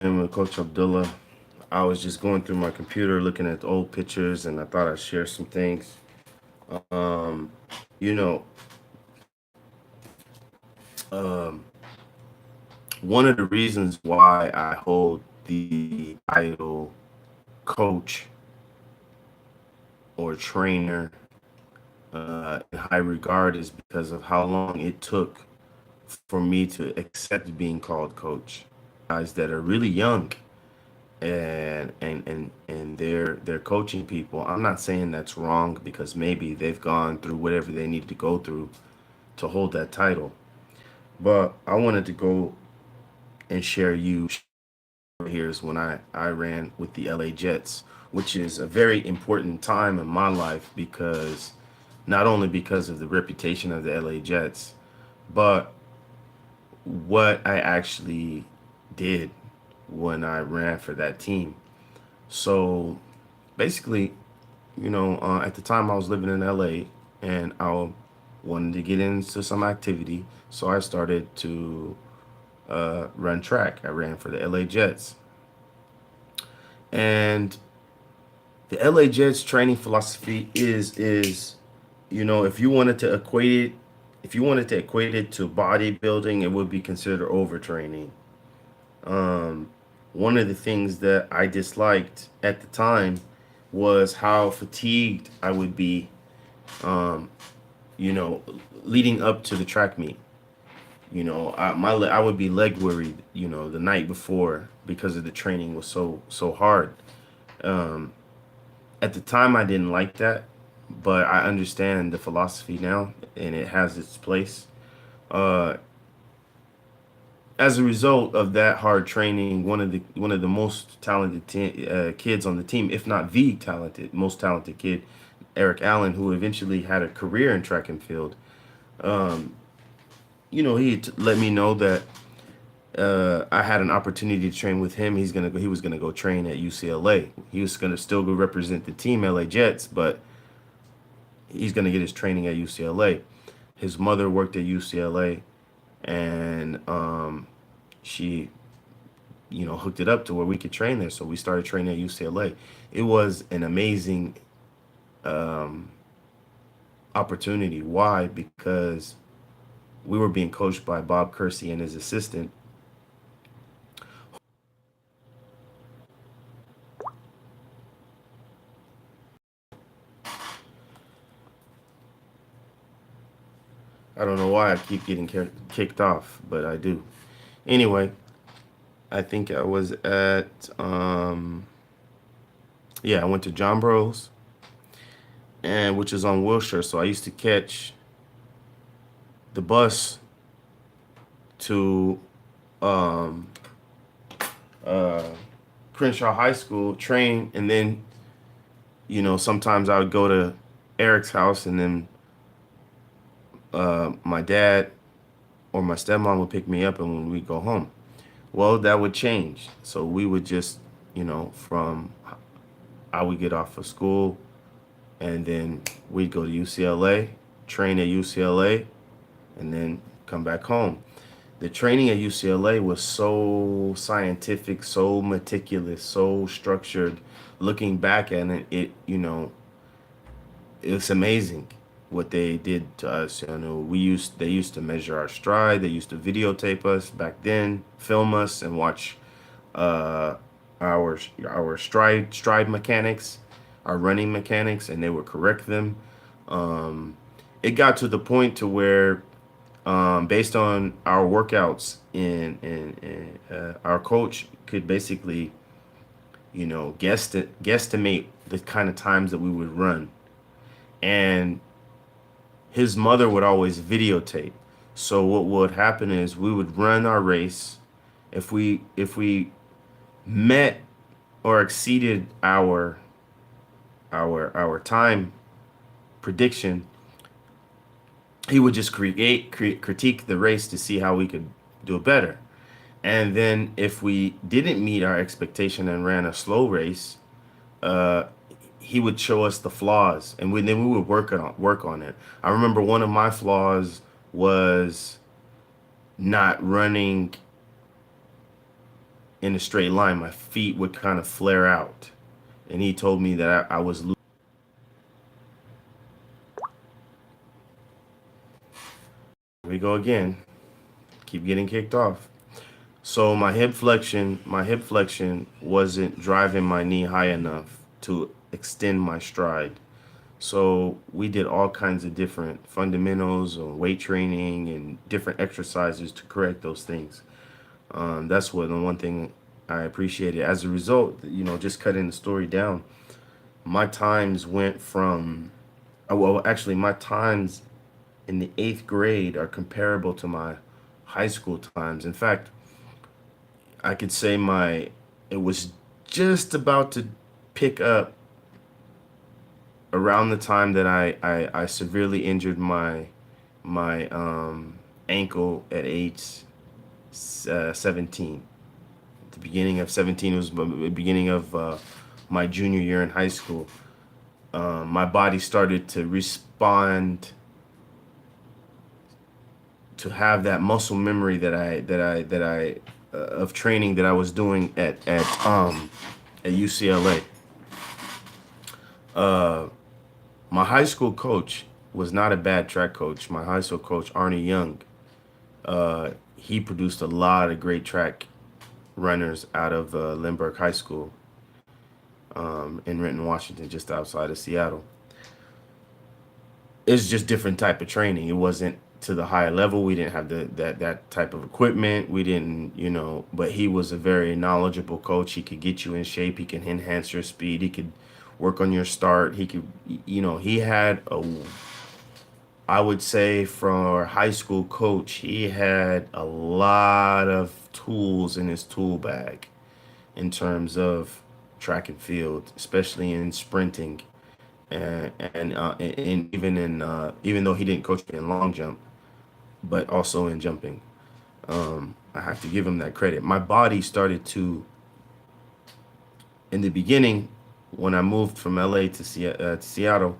And with Coach Abdullah, I was just going through my computer looking at the old pictures, and I thought I'd share some things. Um, you know, um, one of the reasons why I hold the title coach or trainer in high regard is because of how long it took for me to accept being called coach. Guys that are really young and they're coaching people. I'm not saying that's wrong because maybe they've gone through whatever they need to go through to hold that title. But I wanted to go and share you here's when I ran with the LA Jets, which is a very important time in my life because not only because of the reputation of the LA Jets, but what I actually did when I ran for that team. So basically, at the time I was living in LA and I wanted to get into some activity. So I started to run track. I ran for the LA Jets. And the LA Jets training philosophy is if you wanted to equate it, if you wanted to equate it to bodybuilding, it would be considered overtraining. Um, One of the things that I disliked at the time was how fatigued I would be, um, you know, leading up to the track meet. I would be leg worried, the night before because of the training was so hard. Um, at the time, I didn't like that, but I understand the philosophy now, and it has its place. Uh, as a result of that hard training, one of the most talented kids on the team, if not the most talented kid, Eric Allen, who eventually had a career in track and field, um, let me know that I had an opportunity to train with him. He was gonna go train at UCLA. He was gonna still go represent the team, LA Jets, but he's gonna get his training at UCLA. His mother worked at UCLA, and she hooked it up to where we could train there. So we started training at UCLA. It was an amazing um, opportunity. Why? Because we were being coached by Bob Kersey and his assistant. I don't know why I keep getting kicked off, but I do. Anyway, I think I was at, yeah, I went to John Bros, and which is on Wilshire. So I used to catch the bus to um, uh, Crenshaw High School, train, and then sometimes I would go to Eric's house, and then my dad or my stepmom would pick me up, and when we go home, well, that would change. So we would just, from I would get off of school, and then we'd go to UCLA, train at UCLA, and then come back home. The training at UCLA was so scientific, so meticulous, so structured. Looking back at it, it's amazing what they did to us. They used to measure our stride. They used to videotape us back then, film us, and watch uh, our stride mechanics, our running mechanics, and they would correct them. Um, it got to the point to where, based on our workouts, and our coach could basically, guesstimate the kind of times that we would run, and his mother would always videotape. So what would happen is we would run our race. If we met or exceeded our time prediction, he would just critique the race to see how we could do it better. And then if we didn't meet our expectation and ran a slow race, uh, he would show us the flaws, and then we would work on it. I remember one of my flaws was not running in a straight line, my feet would kind of flare out. And he told me that I was losing. Here we go again. Keep getting kicked off. So my hip flexion wasn't driving my knee high enough to extend my stride. So we did all kinds of different fundamentals or weight training and different exercises to correct those things. That's what the one thing I appreciated. As a result, just cutting the story down, my times went from, well, actually, my times in the eighth grade are comparable to my high school times. In fact, I could say it was just about to pick up around the time that I severely injured my ankle at age 17. At the beginning of 17 was the beginning of my junior year in high school. My body started to respond to have that muscle memory that I of training that I was doing at UCLA. Uh, my high school coach was not a bad track coach. My high school coach, Arnie Young, he produced a lot of great track runners out of Lindbergh High School in Renton, Washington, just outside of Seattle. It's just different type of training. It wasn't to the high level. We didn't have that type of equipment. We didn't, but he was a very knowledgeable coach. He could get you in shape. He can enhance your speed. He could work on your start. He could, he had I would say for a high school coach, he had a lot of tools in his tool bag in terms of track and field, especially in sprinting and even in even though he didn't coach me in long jump, but also in jumping. I have to give him that credit. My body started to, in the beginning, when I moved from LA to Seattle,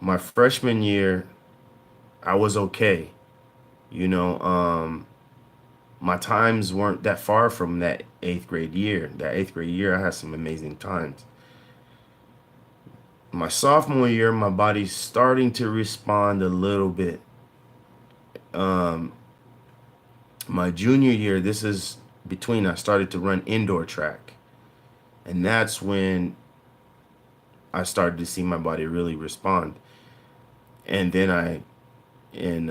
my freshman year, I was okay. You know, my times weren't that far from that eighth grade year. That eighth grade year, I had some amazing times. My sophomore year, my body's starting to respond a little bit. Um, my junior year, this is between, I started to run indoor track. And that's when I started to see my body really respond. And then it's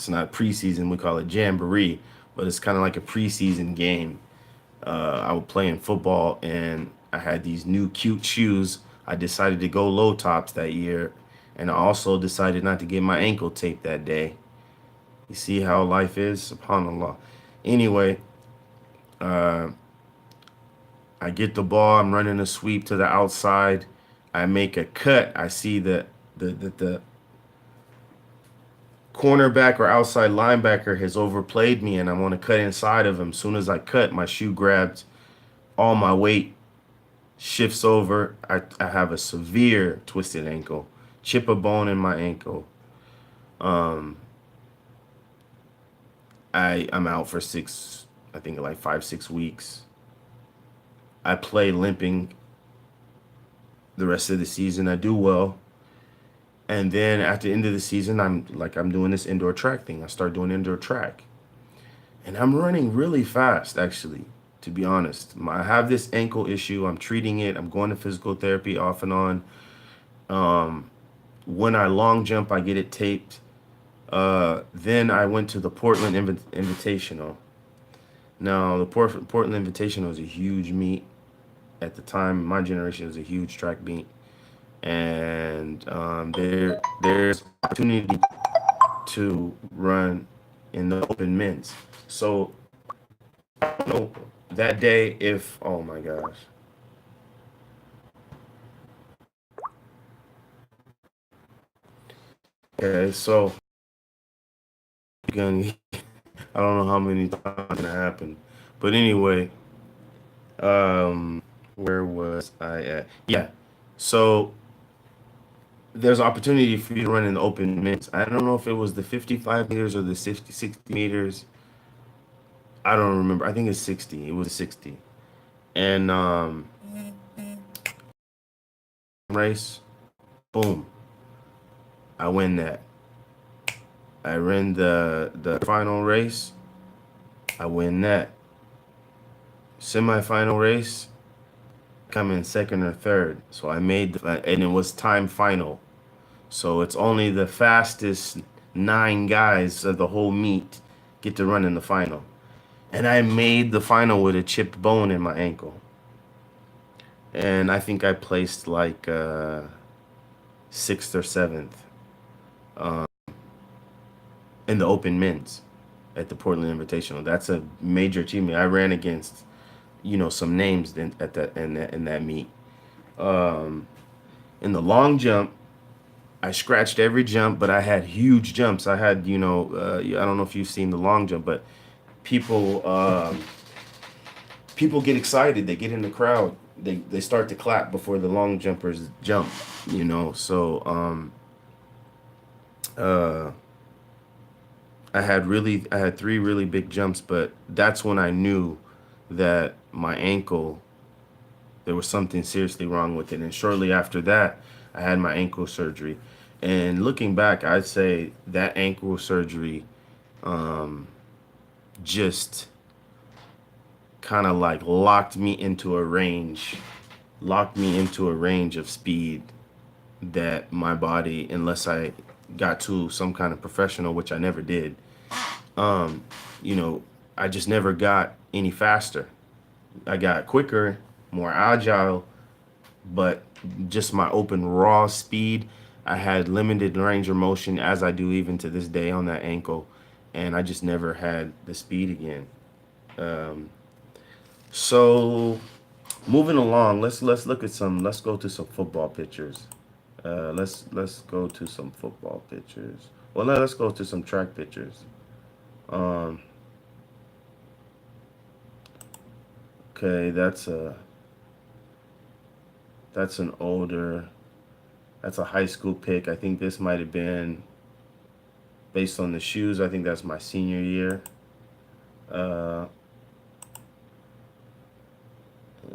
not preseason, we call it jamboree, but it's kind of like a preseason game. I was playing football and I had these new cute shoes. I decided to go low tops that year. And I also decided not to get my ankle taped that day. You see how life is? SubhanAllah. Anyway, uh, I get the ball. I'm running a sweep to the outside. I make a cut. I see the cornerback or outside linebacker has overplayed me, and I want to cut inside of him. As soon as I cut, my shoe grabs all my weight, shifts over. I have a severe twisted ankle, chip a bone in my ankle. Um, I'm out for I think like 5, 6 weeks. I play limping the rest of the season. I do well. And then at the end of the season, I'm doing this indoor track thing. I start doing indoor track. And I'm running really fast, actually, to be honest. I have this ankle issue. I'm treating it. I'm going to physical therapy off and on. Um, when I long jump, I get it taped. Then I went to the Portland Invitational. Now, the Portland Invitational was a huge meet at the time. My generation was a huge track meet. And there's opportunity to run in the open men's. So, that day, if, oh my gosh. Okay, so again, I don't know how many times it's gonna happen, but anyway, where was I at? Yeah, so there's opportunity for you to run in the open men's. I don't know if it was the 55 meters or the 60 meters. I don't remember. I think it's 60. It was 60. And race, boom, I win that. I ran the final race, I win that. Semifinal race, come in second or third. So I made and it was time final. So it's only the fastest 9 guys of the whole meet get to run in the final. And I made the final with a chipped bone in my ankle. And I think I placed like sixth or seventh in the open men's at the Portland Invitational. That's a major achievement. I ran against, some names at that meet. Um, in the long jump, I scratched every jump, but I had huge jumps. I had, I don't know if you've seen the long jump, but people people get excited. They get in the crowd. They start to clap before the long jumpers jump. So uh, I had 3 really big jumps, but that's when I knew that my ankle, there was something seriously wrong with it. And shortly after that, I had my ankle surgery. And looking back, I'd say that ankle surgery um, just kind of like locked me into a range of speed that my body, unless I got to some kind of professional, which I never did, um, you know, I just never got any faster. I got quicker, more agile, but just my open raw speed, I had limited range of motion as I do even to this day on that ankle, and I just never had the speed again. Um, so moving along, let's go to some football pictures. Let's go to some football pictures. Well, let's go to some track pictures. Um, okay, that's an older, that's a high school pic. I think this might have been based on the shoes. I think that's my senior year. Uh,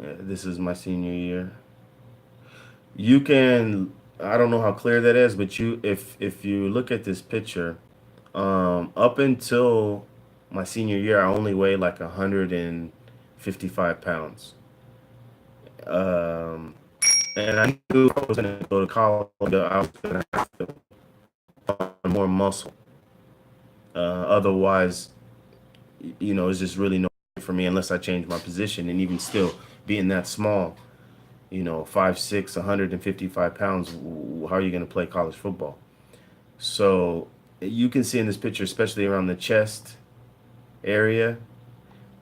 yeah, this is my senior year. You can, I don't know how clear that is, but if you look at this picture, up until my senior year, I only weighed like 155 pounds. Um, and I knew if I was going to go to college, I was going to have to put on more muscle. Otherwise, it's just really no for me unless I change my position. And even still, being that small, 5'6", 155 pounds, how are you going to play college football? So you can see in this picture, especially around the chest area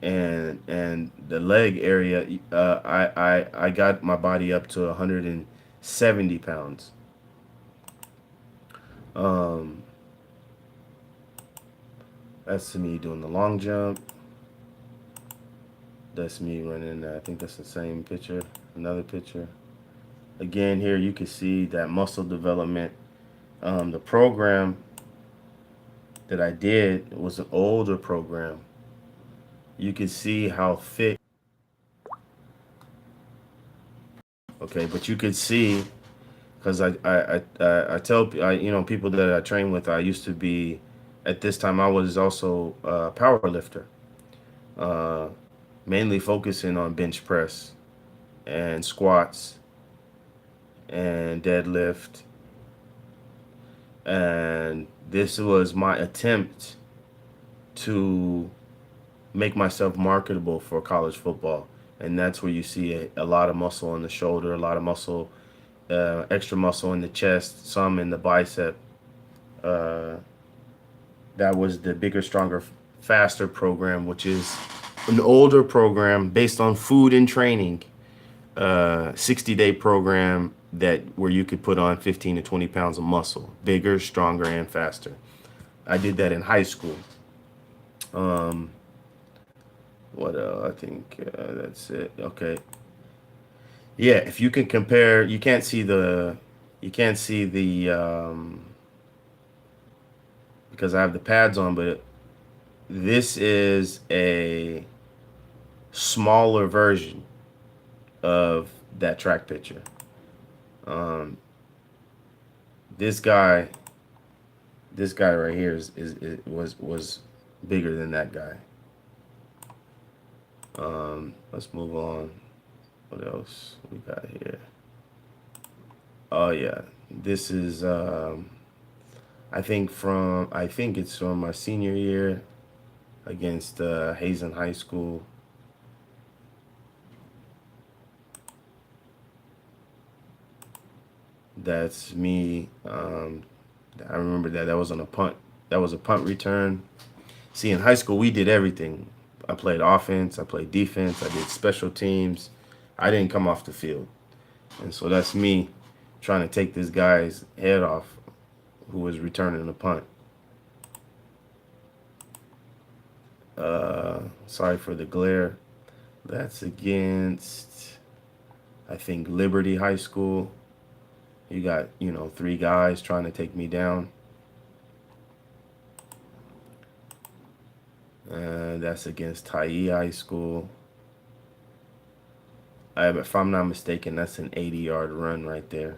and the leg area, I got my body up to 170 pounds. Um, that's me doing the long jump. That's me running. I think that's the same picture. Another picture. Again, here you can see that muscle development. The program that I did was an older program. You can see how thick. Okay, but you could see because I tell people that I train with. I used to be at this time I was also a power lifter, uh, mainly focusing on bench press and squats and deadlift. And this was my attempt to make myself marketable for college football. And that's where you see a lot of muscle on the shoulder, a lot of muscle, extra muscle in the chest, some in the bicep. Uh, that was the bigger, stronger, faster program, which is an older program based on food and training, 60-day program that where you could put on 15 to 20 pounds of muscle, bigger, stronger, and faster. I did that in high school. Um, what else? I think that's it. Okay. Yeah, if you can compare, you can't see the because I have the pads on, but This is a smaller version of that track picture. Um, this guy, this guy right here was bigger than that guy. Let's move on. What else we got here? Oh yeah, this is I think it's from my senior year against Hazen High School. That's me. I remember that was on a punt. That was a punt return. See, in high school, we did everything. I played offense. I played defense. I did special teams. I didn't come off the field, and so that's me trying to take this guy's head off who was returning the punt. Sorry for the glare. That's against, I think, Liberty High School. You got, three guys trying to take me down. That's against Tyee High School. If I'm not mistaken, that's an 80-yard run right there.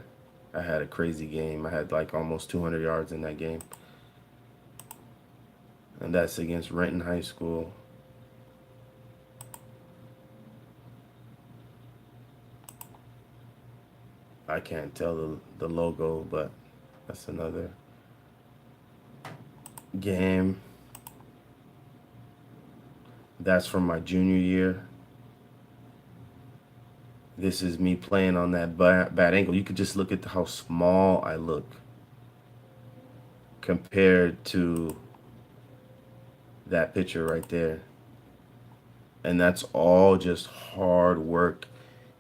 I had a crazy game. I had like almost 200 yards in that game. And that's against Renton High School. I can't tell the logo, but that's another game. That's from my junior year. This is me playing on that bad ankle. You could just look at how small I look compared to that picture right there. And that's all just hard work.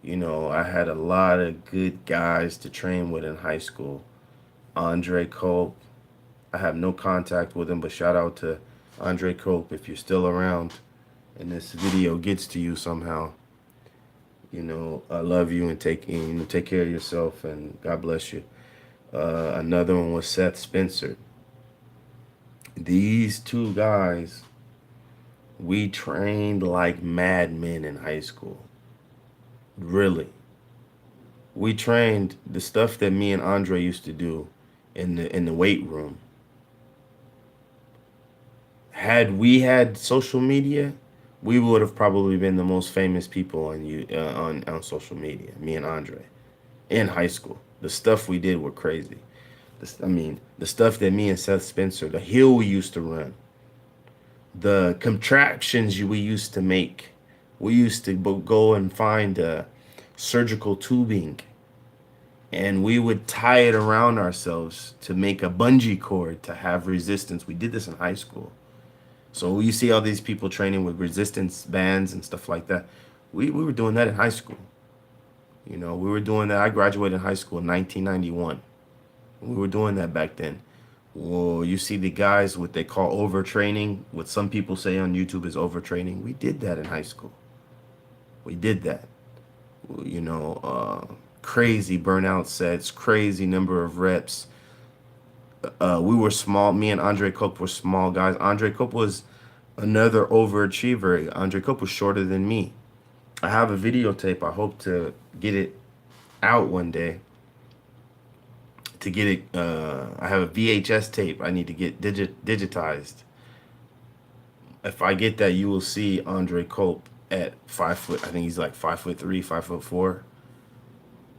I had a lot of good guys to train with in high school. Andre Cope. I have no contact with him, but shout out to Andre Cope if you're still around and this video gets to you somehow. I love you and take care of yourself and God bless you. Another one was Seth Spencer. These two guys, we trained like madmen in high school. Really. We trained the stuff that me and Andre used to do in the weight room. Had we had social media, we would have probably been the most famous people on social media. Me and Andre in high school, the stuff we did were crazy. The stuff that me and Seth Spencer, the hill we used to run, the contractions we used to make. We used to go and find surgical tubing, and we would tie it around ourselves to make a bungee cord to have resistance. We did this in high school. So you see all these people training with resistance bands and stuff like that. We were doing that in high school. We were doing that. I graduated high school in 1991. We were doing that back then. Well, you see the guys, what they call overtraining, what some people say on YouTube is overtraining. We did that in high school. We did that. Crazy burnout sets, crazy number of reps. We were small. Me and Andre Cope were small guys. Andre Cope was another overachiever. Andre Cope was shorter than me. I have a videotape. I hope to get it out one day. To get it, I have a VHS tape I need to get digitized. If I get that, you will see Andre Cope at 5 foot. I think he's like 5'3", 5'4".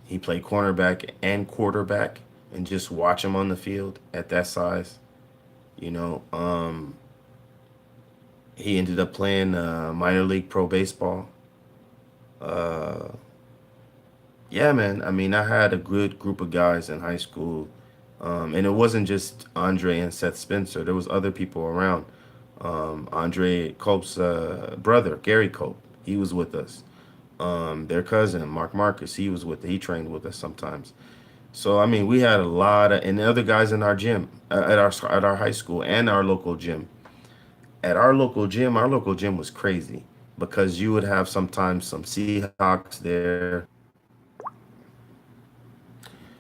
He played cornerback and quarterback, and just watch him on the field at that size. You know, he ended up playing minor league pro baseball. Uh, yeah, man. I mean, I had a good group of guys in high school, and it wasn't just Andre and Seth Spencer. There was other people around. Andre Cope's brother, Gary Cope, he was with us. Their cousin, Mark Marcus, he trained with us sometimes. So I mean, we had a lot of, and the other guys in our gym, at our high school and our local gym. At our local gym was crazy because you would have sometimes some Seahawks there.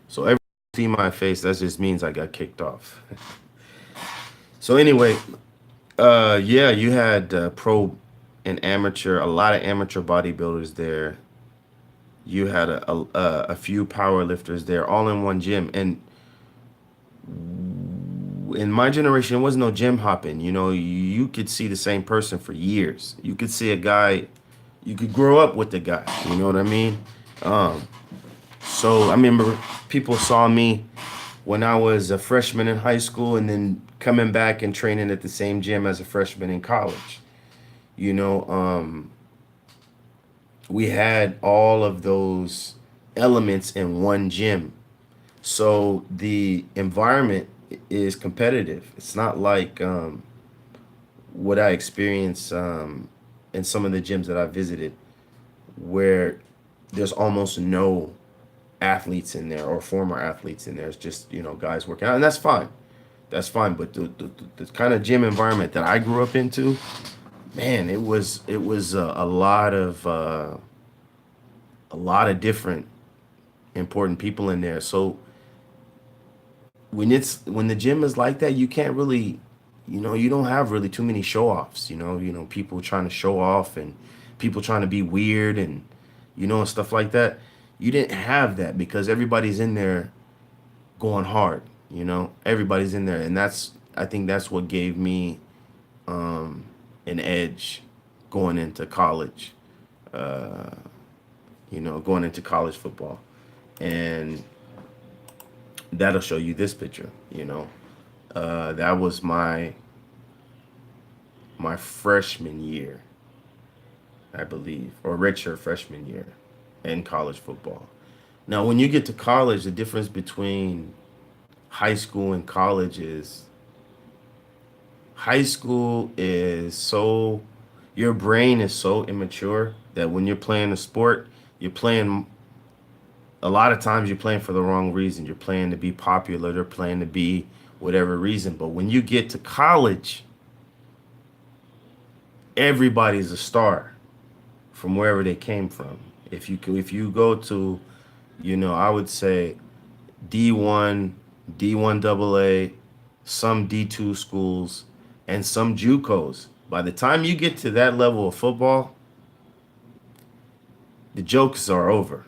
So every time you see my face, that just means I got kicked off. So anyway, Yeah, you had pro and amateur, a lot of amateur bodybuilders there. You had a few power lifters there, all in one gym. And in my generation, there was no gym hopping. You know, you could see the same person for years. You could see a guy, you could grow up with the guy. You know what I mean? Um, so I remember people saw me when I was a freshman in high school, and then coming back and training at the same gym as a freshman in college. You know, we had all of those elements in one gym. So the environment is competitive. It's not like what I experienced in some of the gyms that I visited, where there's almost no athletes in there or former athletes in there. It's just, guys working out, and that's fine. That's fine. But the kind of gym environment that I grew up into, man, it was a lot of different important people in there. So when the gym is like that, you can't really, you don't have really too many show offs. People trying to show off and people trying to be weird and and stuff like that. You didn't have that because everybody's in there going hard. Everybody's in there, and I think that's what gave me an edge going into college. Uh, going into college football, and that'll show you this picture. That was my freshman year, I believe, or redshirt freshman year in college football. Now, when you get to college, the difference between high school and college is high school is so your brain is so immature that when you're playing a sport, you're playing a lot of times you're playing for the wrong reason. You're playing to be popular, they're playing to be whatever reason. But when you get to college, everybody's a star from wherever they came from. If you go to, I would say D1, D1 double A, some D2 schools, and some JUCOs. By the time you get to that level of football, the jokes are over.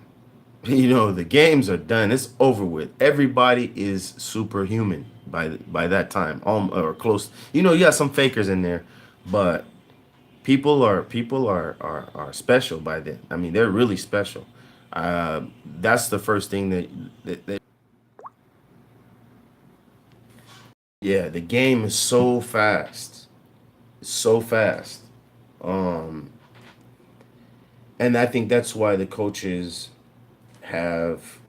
The games are done. It's over with. Everybody is superhuman by that time, or close. You got some fakers in there, but people are special by then. I mean, they're really special. That's the first thing that yeah, the game is so fast, so fast. Um, and I think that's why the coaches have,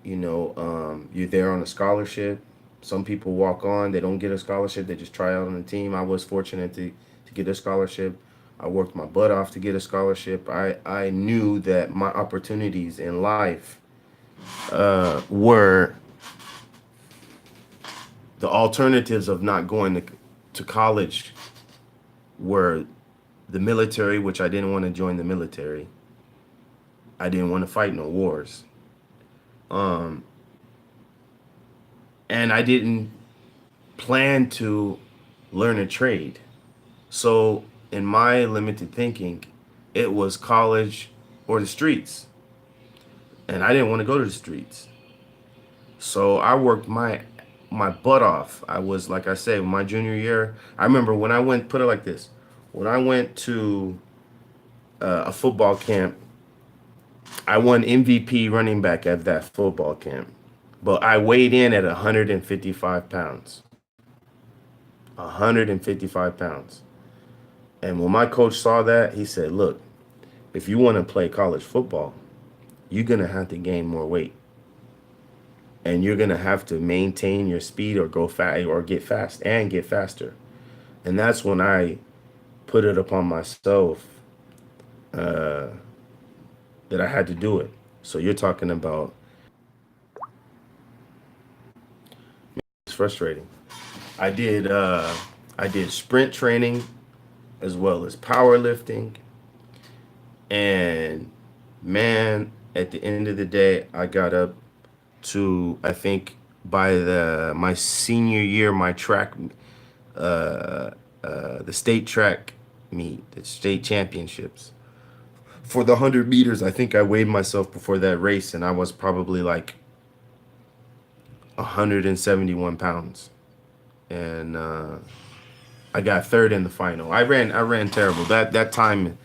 you're there on a scholarship. Some people walk on, they don't get a scholarship, they just try out on the team. I was fortunate to get a scholarship. I worked my butt off to get a scholarship. I knew that my opportunities in life were the alternatives of not going to college were the military, which I didn't want to join the military. I didn't want to fight no wars. Um, and I didn't plan to learn a trade. So, in my limited thinking, it was college or the streets. And I didn't want to go to the streets. So, I worked my butt off. I was, like I said, my junior year. I remember when I went, put it like this, when I went to a football camp, I won MVP running back at that football camp. But I weighed in at 155 pounds. 155 pounds. And when my coach saw that, he said, "Look, if you want to play college football, you're going to have to gain more weight. And you're going to have to maintain your speed or go fast or get fast and get faster." And that's when I put it upon myself uh, that I had to do it. So you're talking about it's frustrating. I did I did sprint training as well as powerlifting, and man, at the end of the day, I got up to, I think by the my senior year, my track the state track meet, the state championships. For the 100 meters, I think I weighed myself before that race, and I was probably like 171 pounds. And I got third in the final. I ran terrible. That time,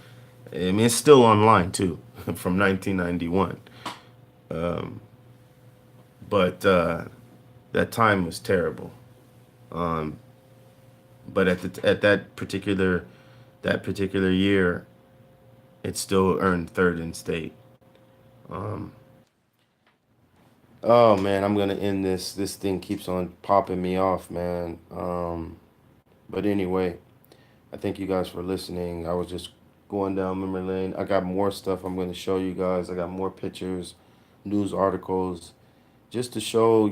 I mean, it's still online too, from 1991. But that time was terrible. But at that particular year, it still earned third in state. Um, oh man, I'm gonna end this. This thing keeps on popping me off, man. But anyway, I thank you guys for listening. I was just going down memory lane. I got more stuff I'm gonna show you guys. I got more pictures, news articles, just to show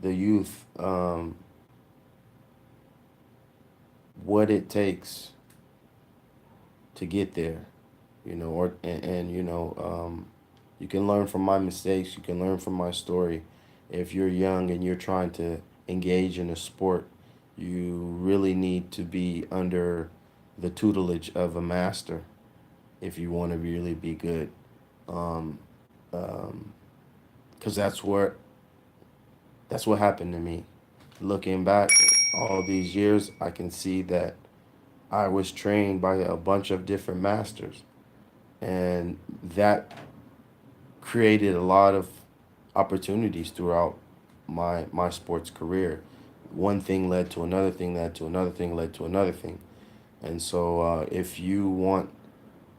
the youth what it takes to get there. You can learn from my mistakes. You can learn from my story. If you're young and you're trying to engage in a sport, you really need to be under the tutelage of a master if you want to really be good. Um, because that's what happened to me. Looking back all these years, I can see that I was trained by a bunch of different masters, and that created a lot of opportunities throughout my sports career. One thing led to another thing, led to another thing, led to another thing. And so, if you want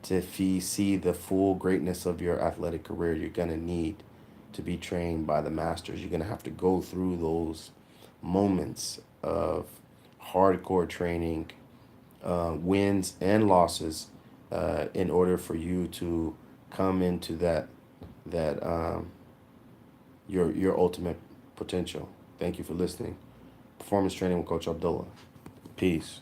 to see the full greatness of your athletic career, you're going to need to be trained by the masters. You're going to have to go through those moments of hardcore training, wins and losses, in order for you to come into that your ultimate potential. Thank you for listening. Performance Training with Coach Abdullah. Peace.